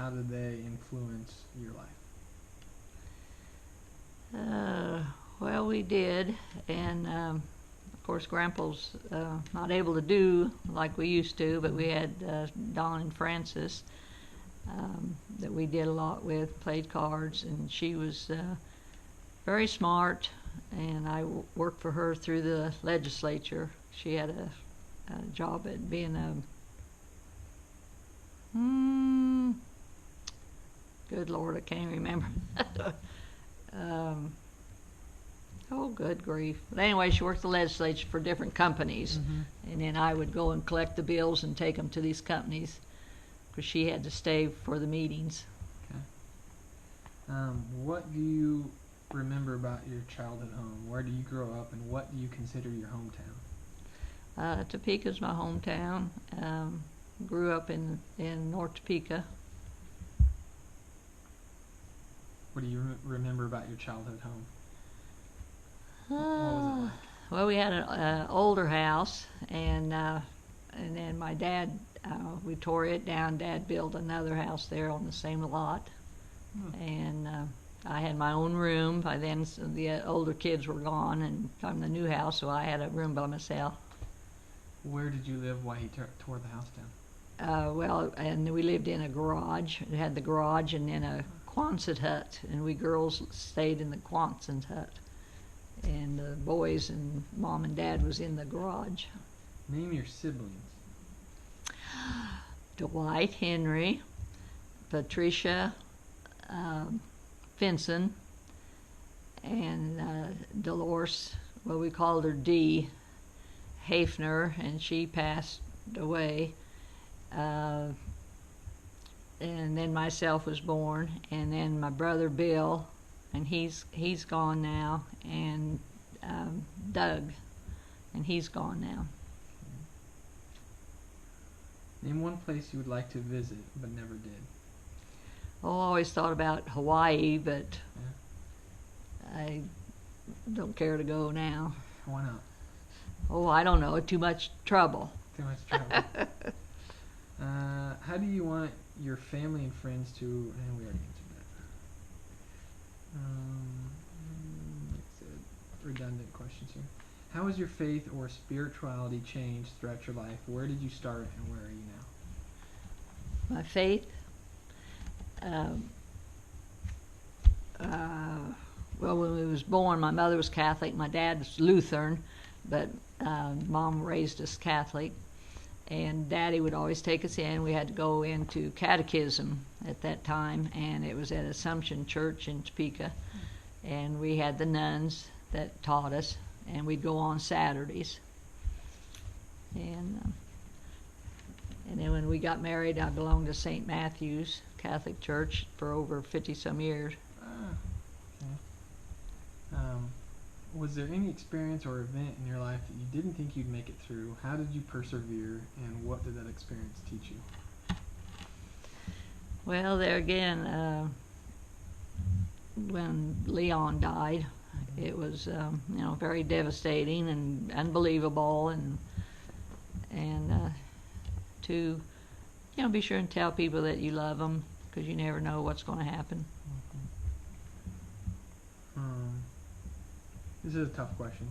how did they influence your life? Well, we did, and of course, Grandpa's not able to do like we used to, but we had Dawn and Frances that we did a lot with, played cards, and she was very smart, and I worked for her through the legislature. She had a job at being a, good Lord, I can't remember. Oh, good grief. But anyway, she worked the legislature for different companies, and then I would go and collect the bills and take them to these companies, because she had to stay for the meetings. Okay. What do you remember about your childhood home? Where do you grow up, and what do you consider your hometown? Topeka's my hometown. Grew up in North Topeka. What do you remember about your childhood home? What was it like? Well, we had an older house, and then my dad, we tore it down. Dad built another house there on the same lot, and I had my own room. By then, the older kids were gone, and I'm the new house, so I had a room by myself. Where did you live while he tore the house down? Well, and we lived in a garage. It had the garage and then a Quonset hut, and we girls stayed in the Quonset hut, and the boys and Mom and Dad was in the garage. Name your siblings. Dwight, Henry, Patricia, Finson, and Dolores, well, we called her Dee Hafner, and she passed away. And then myself was born, and then my brother Bill, and he's gone now, and Doug, and he's gone now. Name one place you would like to visit but never did. Oh, I always thought about Hawaii, but I don't care to go now. Why not? Oh, I don't know. Too much trouble. Too much trouble. How do you want your family and friends to... And we already answered that. It's redundant questions here. How has your faith or spirituality changed throughout your life? Where did you start and where are you now? My faith? Well, when we was born, my mother was Catholic, my dad was Lutheran, but Mom raised us Catholic, and Daddy would always take us in. We had to go into catechism at that time, and it was at Assumption Church in Topeka, and we had the nuns that taught us, and we'd go on Saturdays. And then when we got married, I belonged to St. Matthew's Catholic Church for over 50-some years. Okay. Was there any experience or event in your life that you didn't think you'd make it through? How did you persevere, and what did that experience teach you? Well, there again, when Leon died, it was very devastating and unbelievable, and to be sure and tell people that you love them, because you never know what's going to happen. This is a tough question.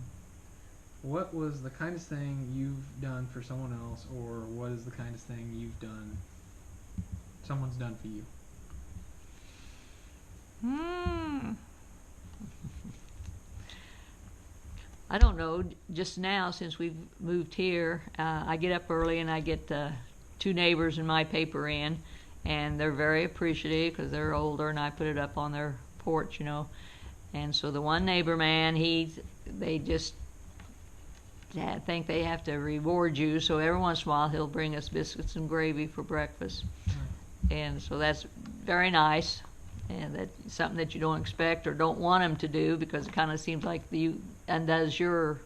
What was the kindest thing you've done for someone else, or what is the kindest thing someone's done for you? I don't know. Just now, since we've moved here, I get up early and I get 2 neighbors in my paper in, and they're very appreciative because they're older, and I put it up on their porch, And so the one neighbor man, they just think they have to reward you, so every once in a while he'll bring us biscuits and gravy for breakfast. And so that's very nice, and that's something that you don't expect or don't want him to do, because it kind of seems like you undoes your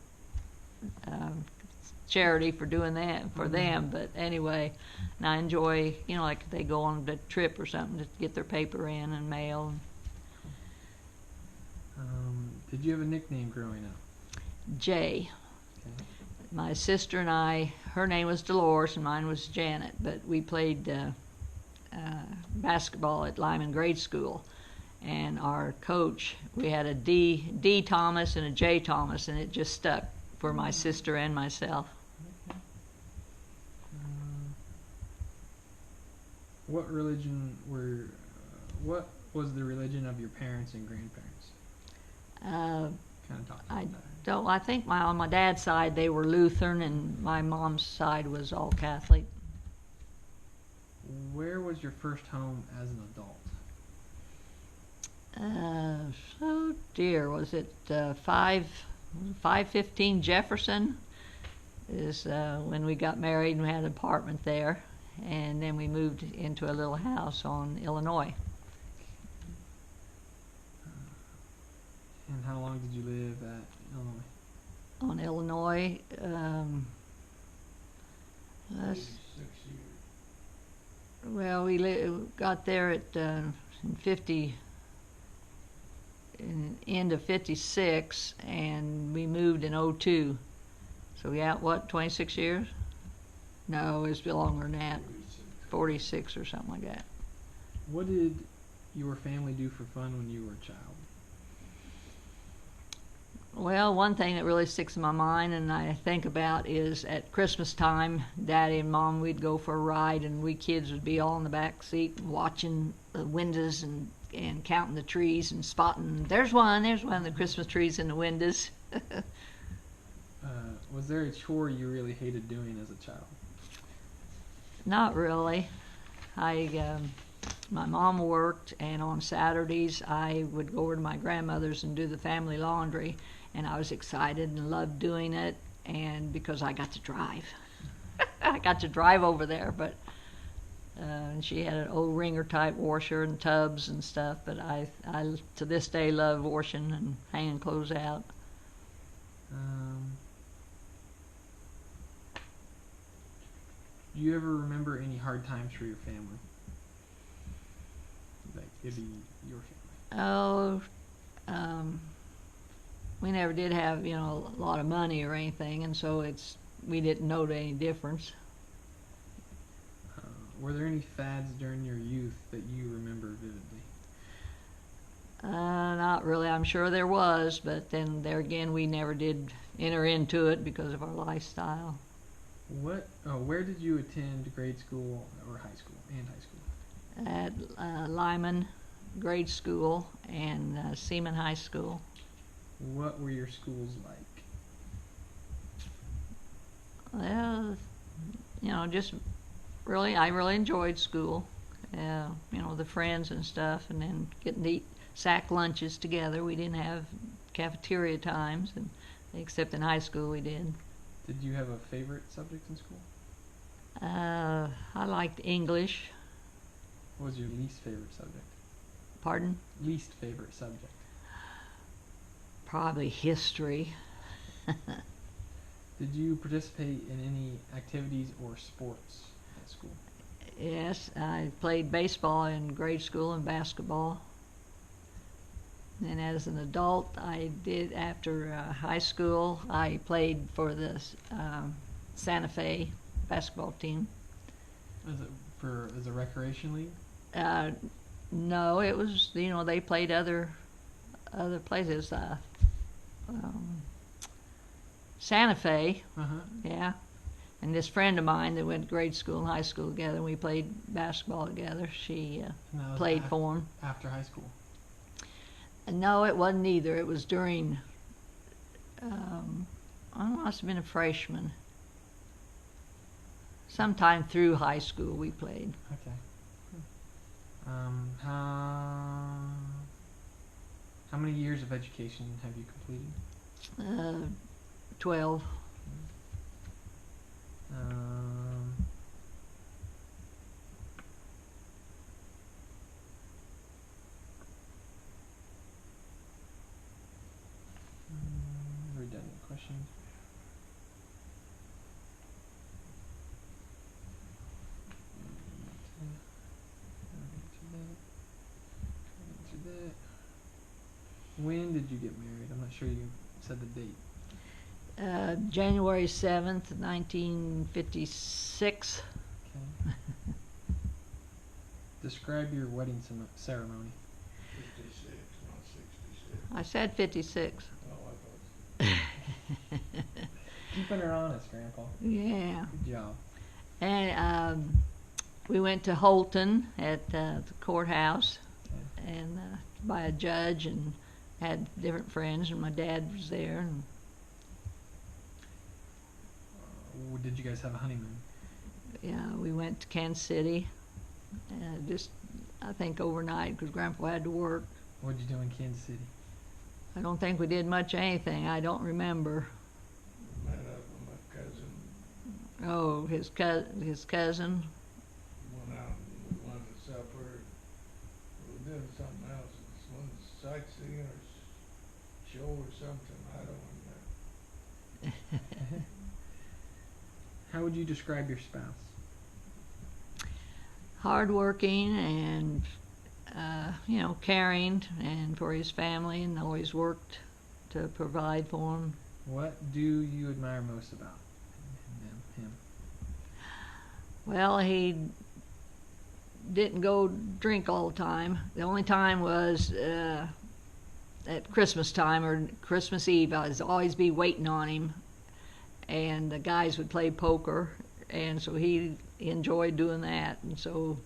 charity for doing that for them. But anyway, and I enjoy, like they go on a trip or something to get their paper in and mail. Did you have a nickname growing up? Jay. Okay. My sister and I, her name was Dolores and mine was Janet, but we played basketball at Lyman Grade School. And our coach, we had a D Thomas and a J Thomas, and it just stuck for my sister and myself. Okay. What religion what was the religion of your parents and grandparents? Kind of talk about that. I think on my dad's side they were Lutheran, and my mom's side was all Catholic. Where was your first home as an adult? Oh dear, was it 515 Jefferson is when we got married, and we had an apartment there, and then we moved into a little house on Illinois. And how long did you live at Illinois? On Illinois, 6 years. well, we got there at in end of 56, and we moved in 02. So yeah, what, 26 years? No, it's longer than that. 46 or something like that. What did your family do for fun when you were a child? Well, one thing that really sticks in my mind and I think about is at Christmas time, Daddy and Mom, we'd go for a ride, and we kids would be all in the back seat watching the windows and counting the trees and spotting, there's one of the Christmas trees in the windows. Was there a chore you really hated doing as a child? Not really. My mom worked, and on Saturdays I would go over to my grandmother's and do the family laundry, and I was excited and loved doing it, and because I got to drive. I got to drive over there, but and she had an old Ringer type washer and tubs and stuff, but I to this day love washing and hanging clothes out. Do you ever remember any hard times for your family? Like, it'd be your family. Oh, we never did have, a lot of money or anything, and so we didn't know any difference. Were there any fads during your youth that you remember vividly? Not really. I'm sure there was, but then there again, we never did enter into it because of our lifestyle. Where did you attend grade school or high school and high school? At Lyman Grade School and Seaman High School. What were your schools like? Well, just really, I really enjoyed school. The friends and stuff, and then getting to eat sack lunches together. We didn't have cafeteria times, except in high school we did. Did you have a favorite subject in school? I liked English. What was your least favorite subject? Pardon? Least favorite subject? Probably history. Did you participate in any activities or sports at school? Yes, I played baseball in grade school and basketball. And as an adult, I did, after high school, I played for the Santa Fe basketball team. As a recreation league? No, it was, they played other places. Santa Fe, yeah. And this friend of mine that went to grade school and high school together, and we played basketball together, she played for him. After high school? No, it wasn't either. It was during, I must have been a freshman. Sometime through high school we played. Okay. How many years of education have you completed? 12. Redundant questions. When did you get married? I'm not sure you said the date. January 7th, 1956. Okay. Describe your wedding ceremony. 56, not 66. I said 56. Oh, I thought. Keeping her honest, Grandpa. Yeah. Good job. And we went to Holton at the courthouse and by a judge, and had different friends, and my dad was there. And Did you guys have a honeymoon? yeah, we went to Kansas City, just I think overnight because Grandpa had to work. What did you do in Kansas City? I don't think we did much of anything. I don't remember. Met up with my cousin. Oh, his cousin. Went out and we went to supper. We were doing something else. It was sightseeing or show or something. I don't remember. How would you describe your spouse? Hardworking and caring, and for his family, and always worked to provide for him. What do you admire most about him? Well, he didn't go drink all the time. The only time was at Christmas time or Christmas Eve. I was always be waiting on him, and the guys would play poker, and so he enjoyed doing that, and so,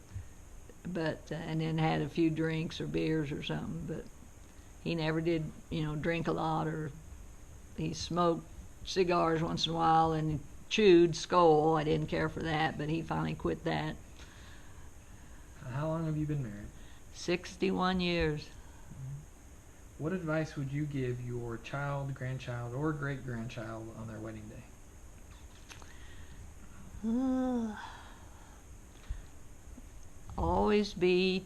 but and then had a few drinks or beers or something. But he never did, drink a lot, or he smoked cigars once in a while and chewed skull. I didn't care for that, but he finally quit that. How long have you been married? 61 years. What advice would you give your child, grandchild, or great-grandchild on their wedding day? Always be